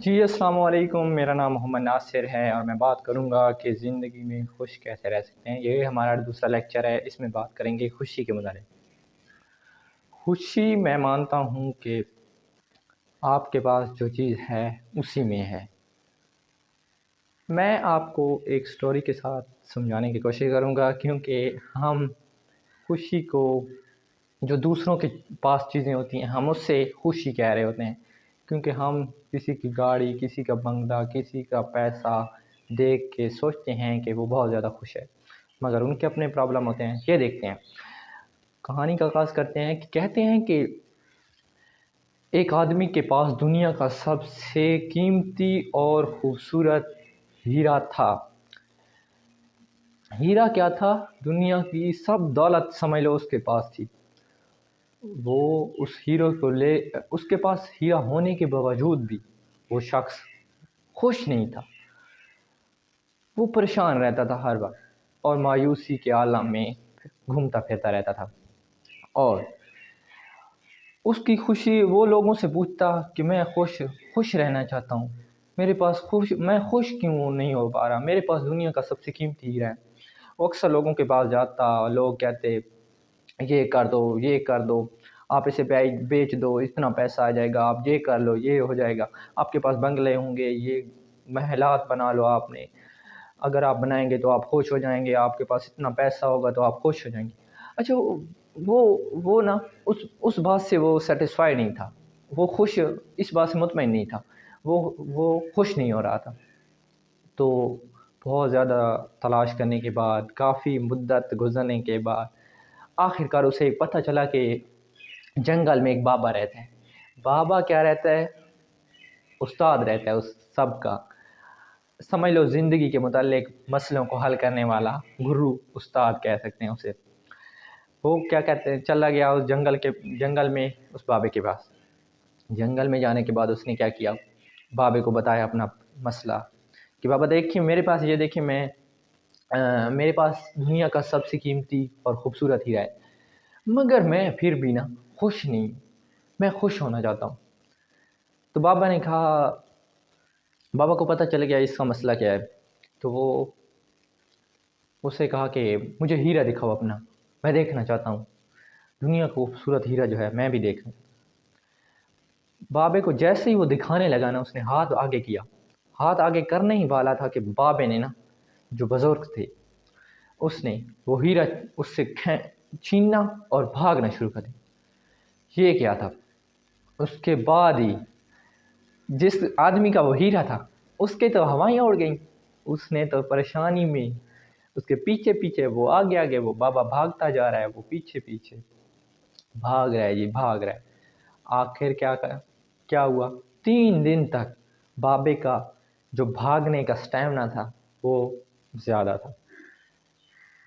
جی السلام علیکم، میرا نام محمد ناصر ہے اور میں بات کروں گا کہ زندگی میں خوش کیسے رہ سکتے ہیں۔ یہ ہمارا دوسرا لیکچر ہے، اس میں بات کریں گے خوشی کے متعلق۔ خوشی میں مانتا ہوں کہ آپ کے پاس جو چیز ہے اسی میں ہے۔ میں آپ کو ایک سٹوری کے ساتھ سمجھانے کی کوشش کروں گا، کیونکہ ہم خوشی کو جو دوسروں کے پاس چیزیں ہوتی ہیں ہم اس سے خوشی کہہ رہے ہوتے ہیں، کیونکہ ہم کسی کی گاڑی، کسی کا بنگلہ، کسی کا پیسہ دیکھ کے سوچتے ہیں کہ وہ بہت زیادہ خوش ہے، مگر ان کے اپنے پرابلم ہوتے ہیں۔ یہ دیکھتے ہیں، کہانی کا آغاز کرتے ہیں کہ کہتے ہیں کہ ایک آدمی کے پاس دنیا کا سب سے قیمتی اور خوبصورت ہیرا تھا۔ ہیرا کیا تھا؟ دنیا کی سب دولت سمجھ لو اس کے پاس تھی۔ وہ اس ہیرو کو اس کے پاس ہیرا ہونے کے باوجود بھی وہ شخص خوش نہیں تھا۔ وہ پریشان رہتا تھا ہر وقت اور مایوسی کے عالم میں گھومتا پھرتا رہتا تھا، اور اس کی خوشی وہ لوگوں سے پوچھتا کہ میں خوش رہنا چاہتا ہوں، میں خوش کیوں نہیں ہو پا رہا، میرے پاس دنیا کا سب سے قیمتی ہیرا ہے۔ وہ اکثر لوگوں کے پاس جاتا، لوگ کہتے یہ کر دو، یہ کر دو، آپ اسے بیچ دو، اتنا پیسہ آ جائے گا، آپ یہ کر لو، یہ ہو جائے گا، آپ کے پاس بنگلے ہوں گے، یہ محلات بنا لو، آپ نے اگر آپ بنائیں گے تو آپ خوش ہو جائیں گے، آپ کے پاس اتنا پیسہ ہوگا تو آپ خوش ہو جائیں گے۔ اچھا، وہ نا اس بات سے وہ سیٹسفائی نہیں تھا، وہ خوش اس بات سے مطمئن نہیں تھا، وہ خوش نہیں ہو رہا تھا۔ تو بہت زیادہ تلاش کرنے کے بعد، کافی مدت گزرنے کے بعد، آخر کار اسے پتہ چلا کہ جنگل میں ایک بابا رہتا ہے۔ بابا کیا رہتا ہے؟ استاد رہتا ہے اس سب کا، سمجھ لو زندگی کے متعلق مسئلوں کو حل کرنے والا گرو، استاد کہہ سکتے ہیں اسے۔ وہ کیا کہتے ہیں، چلا گیا اس جنگل میں اس بابے کے پاس۔ جنگل میں جانے کے بعد اس نے کیا کیا، بابے کو بتایا اپنا مسئلہ کہ بابا دیکھیے میرے پاس، یہ دیکھیے میرے پاس دنیا کا سب سے قیمتی اور خوبصورت ہیرا ہے، مگر میں پھر بھی نا خوش نہیں، میں خوش ہونا چاہتا ہوں۔ تو بابا نے کہا، بابا کو پتہ چل گیا اس کا مسئلہ کیا ہے، تو وہ اسے کہا کہ مجھے ہیرا دکھاؤ اپنا، میں دیکھنا چاہتا ہوں دنیا کا خوبصورت ہیرا جو ہے میں بھی دیکھوں۔ بابے کو جیسے ہی وہ دکھانے لگا نا، اس نے ہاتھ آگے کیا، ہاتھ آگے کرنے ہی والا تھا کہ بابے نے نا، جو بزرگ تھے، اس نے وہ ہیرا اس سے چھیننا اور بھاگنا شروع کر دیا۔ یہ کیا تھا؟ اس کے بعد ہی جس آدمی کا وہ ہیرا تھا اس کے تو ہوائیں اڑ گئیں، اس نے تو پریشانی میں اس کے پیچھے پیچھے، وہ آگے آگے، وہ بابا بھاگتا جا رہا ہے، وہ پیچھے پیچھے بھاگ رہا ہے، بھاگ رہا ہے۔ آخر کیا ہوا، 3 دن تک بابے کا جو بھاگنے کا سٹیمنا تھا وہ زیادہ تھا،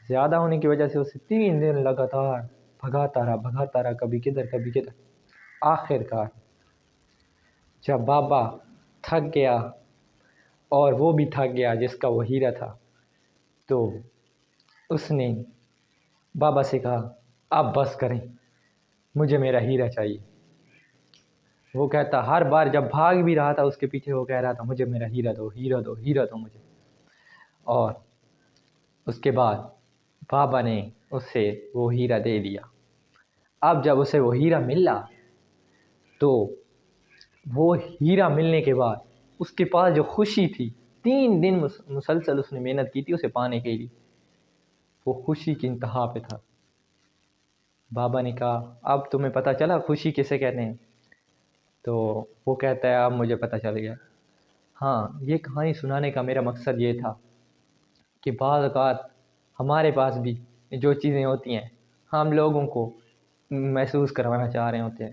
زیادہ ہونے کی وجہ سے اسے 3 دن لگاتار بھگاتا رہا، کبھی کدھر کبھی کدھر۔ آخر کار جب بابا تھک گیا اور وہ بھی تھک گیا جس کا وہ ہیرا تھا، تو اس نے بابا سے کہا اب بس کریں، مجھے میرا ہیرا چاہیے۔ وہ کہتا ہر بار جب بھاگ بھی رہا تھا اس کے پیچھے، وہ کہہ رہا تھا مجھے میرا ہیرا دو، ہیرا دو، ہیرا دو مجھے۔ اور اس کے بعد بابا نے اسے وہ ہیرا دے دیا۔ اب جب اسے وہ ہیرا ملا، تو وہ ہیرا ملنے کے بعد اس کے پاس جو خوشی تھی، 3 دن مسلسل اس نے محنت کی تھی اسے پانے کے لیے، وہ خوشی کی انتہا پہ تھا۔ بابا نے کہا اب تمہیں پتہ چلا خوشی کسے کہتے ہیں؟ تو وہ کہتا ہے اب مجھے پتہ چل گیا۔ ہاں، یہ کہانی سنانے کا میرا مقصد یہ تھا کہ بعض اوقات ہمارے پاس بھی جو چیزیں ہوتی ہیں ہم لوگوں کو محسوس کروانا چاہ رہے ہوتے ہیں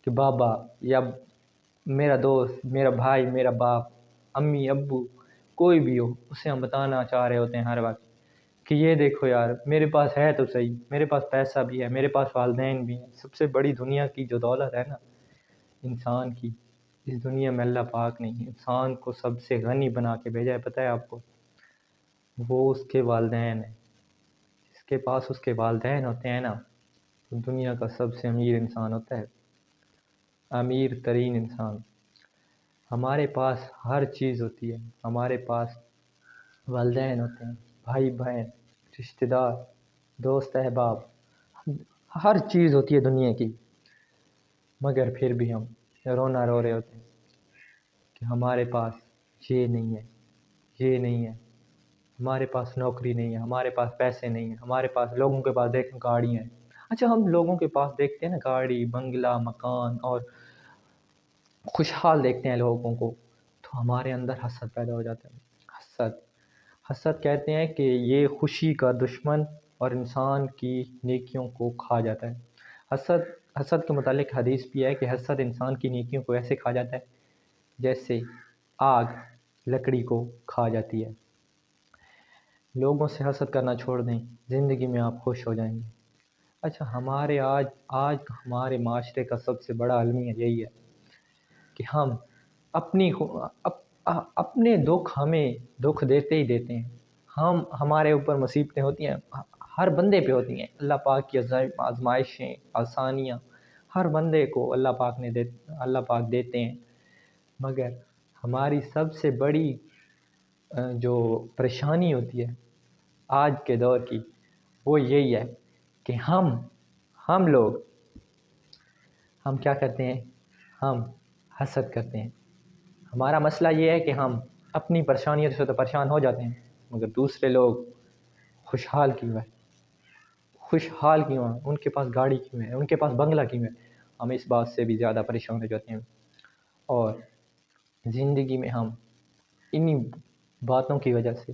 کہ بابا یا میرا دوست، میرا بھائی، میرا باپ، امی، ابو، کوئی بھی ہو، اسے ہم بتانا چاہ رہے ہوتے ہیں ہر وقت کہ یہ دیکھو یار میرے پاس ہے تو صحیح، میرے پاس پیسہ بھی ہے، میرے پاس والدین بھی ہیں۔ سب سے بڑی دنیا کی جو دولت ہے نا انسان کی، اس دنیا میں اللہ پاک نے انسان کو سب سے غنی بنا کے بھیجا ہے، پتہ ہے آپ کو؟ وہ اس کے والدین ہیں۔ جس کے پاس اس کے والدین ہوتے ہیں نا، تو دنیا کا سب سے امیر انسان ہوتا ہے، امیر ترین انسان۔ ہمارے پاس ہر چیز ہوتی ہے، ہمارے پاس والدین ہوتے ہیں، بھائی بہن، رشتہ دار، دوست احباب، ہر چیز ہوتی ہے دنیا کی، مگر پھر بھی ہم رونا رو رہے ہوتے ہیں کہ ہمارے پاس یہ نہیں ہے، یہ نہیں ہے، ہمارے پاس نوکری نہیں ہے، ہمارے پاس پیسے نہیں ہیں، ہمارے پاس لوگوں کے پاس دیکھیں گاڑیاں ہیں۔ اچھا، ہم لوگوں کے پاس دیکھتے ہیں نا گاڑی، بنگلہ، مکان اور خوشحال دیکھتے ہیں لوگوں کو، تو ہمارے اندر حسد پیدا ہو جاتا ہے۔ حسد کہتے ہیں کہ یہ خوشی کا دشمن اور انسان کی نیکیوں کو کھا جاتا ہے۔ حسد کے متعلق حدیث بھی ہے کہ حسد انسان کی نیکیوں کو ایسے کھا جاتا ہے جیسے آگ لکڑی کو کھا جاتی ہے۔ لوگوں سے حسد کرنا چھوڑ دیں، زندگی میں آپ خوش ہو جائیں گے۔ اچھا، آج ہمارے معاشرے کا سب سے بڑا المیہ یہی ہے کہ ہم اپنے ہمیں دکھ دیتے ہی دیتے ہیں۔ ہمارے اوپر مصیبتیں ہوتی ہیں، ہر بندے پہ ہوتی ہیں، اللہ پاک کی آزمائشیں، آسانیاں ہر بندے کو اللہ پاک دیتے ہیں، مگر ہماری سب سے بڑی جو پریشانی ہوتی ہے آج کے دور کی، وہ یہی ہے کہ ہم لوگ کیا کرتے ہیں؟ ہم حسد کرتے ہیں۔ ہمارا مسئلہ یہ ہے کہ ہم اپنی پریشانیوں سے تو پریشان ہو جاتے ہیں، مگر دوسرے لوگ خوشحال کیوں ہیں؟ ان کے پاس گاڑی کیوں ہے؟ ان کے پاس بنگلہ کیوں ہے؟ ہم اس بات سے بھی زیادہ پریشان ہو جاتے ہیں، اور زندگی میں ہم انہی باتوں کی وجہ سے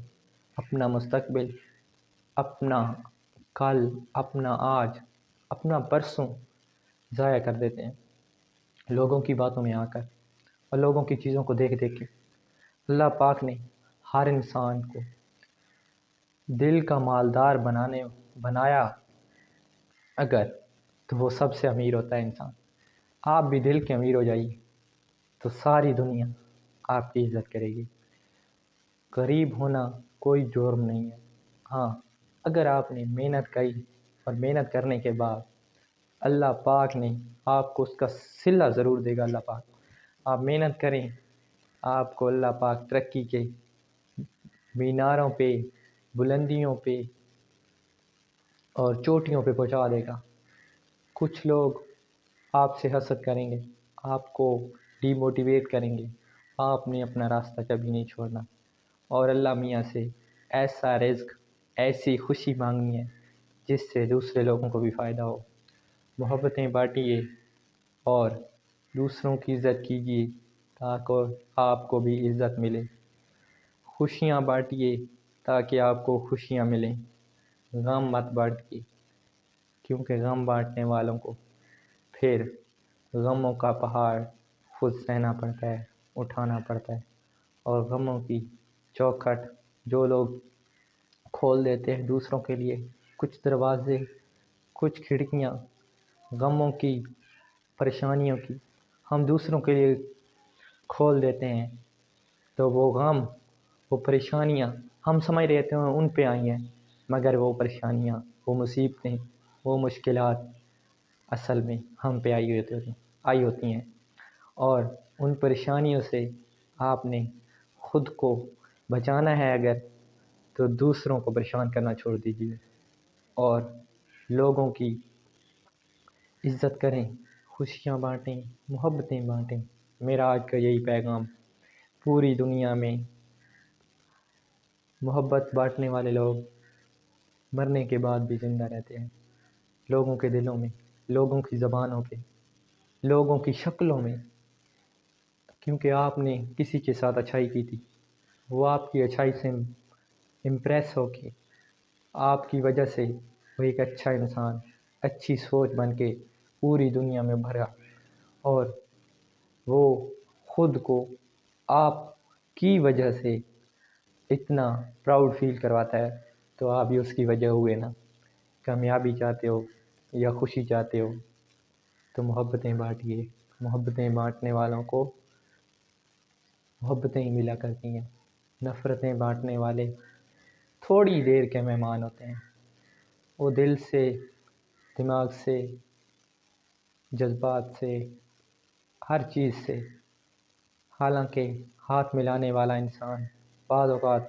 اپنا مستقبل، اپنا کل، اپنا آج، اپنا پرسوں ضائع کر دیتے ہیں لوگوں کی باتوں میں آ کر اور لوگوں کی چیزوں کو دیکھ کے۔ اللہ پاک نے ہر انسان کو دل کا مالدار بنایا اگر، تو وہ سب سے امیر ہوتا ہے انسان۔ آپ بھی دل کے امیر ہو جائیے تو ساری دنیا آپ کی عزت کرے گی۔ غریب ہونا کوئی جرم نہیں ہے، ہاں اگر آپ نے محنت کی اور محنت کرنے کے بعد اللہ پاک نے آپ کو اس کا صلہ ضرور دے گا۔ اللہ پاک، آپ محنت کریں، آپ کو اللہ پاک ترقی کے میناروں پہ، بلندیوں پہ اور چوٹیوں پہ پہنچا دے گا۔ کچھ لوگ آپ سے حسد کریں گے، آپ کو ڈی موٹیویٹ کریں گے، آپ نے اپنا راستہ کبھی نہیں چھوڑنا، اور اللہ میاں سے ایسا رزق، ایسی خوشی مانگنی ہے جس سے دوسرے لوگوں کو بھی فائدہ ہو۔ محبتیں بانٹیے اور دوسروں کی عزت کیجیے تاکہ آپ کو بھی عزت ملے۔ خوشیاں بانٹیے تاکہ آپ کو خوشیاں ملیں، غم مت بانٹیے، کیونکہ غم بانٹنے والوں کو پھر غموں کا پہاڑ خود سہنا پڑتا ہے، اٹھانا پڑتا ہے، اور غموں کی چوکھٹ جو لوگ کھول دیتے ہیں دوسروں کے لیے، کچھ دروازے، کچھ کھڑکیاں غموں کی، پریشانیوں کی ہم دوسروں کے لیے کھول دیتے ہیں، تو وہ غم، وہ پریشانیاں ہم سمجھ رہتے ہیں ان پہ آئی ہیں، مگر وہ پریشانیاں، وہ مصیبتیں، وہ مشکلات اصل میں ہم پہ آئی ہوتی ہیں، اور ان پریشانیوں سے آپ نے خود کو بچانا ہے اگر، تو دوسروں کو پریشان کرنا چھوڑ دیجیے اور لوگوں کی عزت کریں، خوشیاں بانٹیں، محبتیں بانٹیں۔ میرا آج کا یہی پیغام، پوری دنیا میں محبت بانٹنے والے لوگ مرنے کے بعد بھی زندہ رہتے ہیں، لوگوں کے دلوں میں، لوگوں کی زبانوں پہ، لوگوں کی شکلوں میں، کیونکہ آپ نے کسی کے ساتھ اچھائی کی تھی، وہ آپ کی اچھائی سے امپریس ہو کے آپ کی وجہ سے وہ ایک اچھا انسان، اچھی سوچ بن کے پوری دنیا میں بھرا، اور وہ خود کو آپ کی وجہ سے اتنا پراؤڈ فیل کرواتا ہے، تو آپ بھی اس کی وجہ ہوئے نا۔ کامیابی چاہتے ہو یا خوشی چاہتے ہو تو محبتیں بانٹیے، محبتیں بانٹنے والوں کو محبتیں ہی ملا کرتی ہیں، نفرتیں بانٹنے والے تھوڑی دیر کے مہمان ہوتے ہیں، وہ دل سے، دماغ سے، جذبات سے، ہر چیز سے حالانکہ ہاتھ ملانے والا انسان بعض اوقات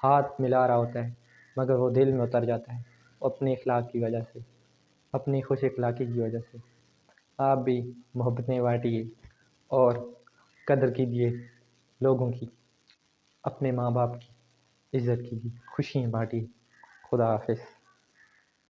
ہاتھ ملا رہا ہوتا ہے مگر وہ دل میں اتر جاتا ہے اپنے اخلاق کی وجہ سے، اپنی خوش اخلاقی کی وجہ سے۔ آپ بھی محبتیں بانٹیے اور قدر کیجیے لوگوں کی، اپنے ماں باپ کی عزت کیجیے، خوشیاں بانٹیے۔ خدا حافظ۔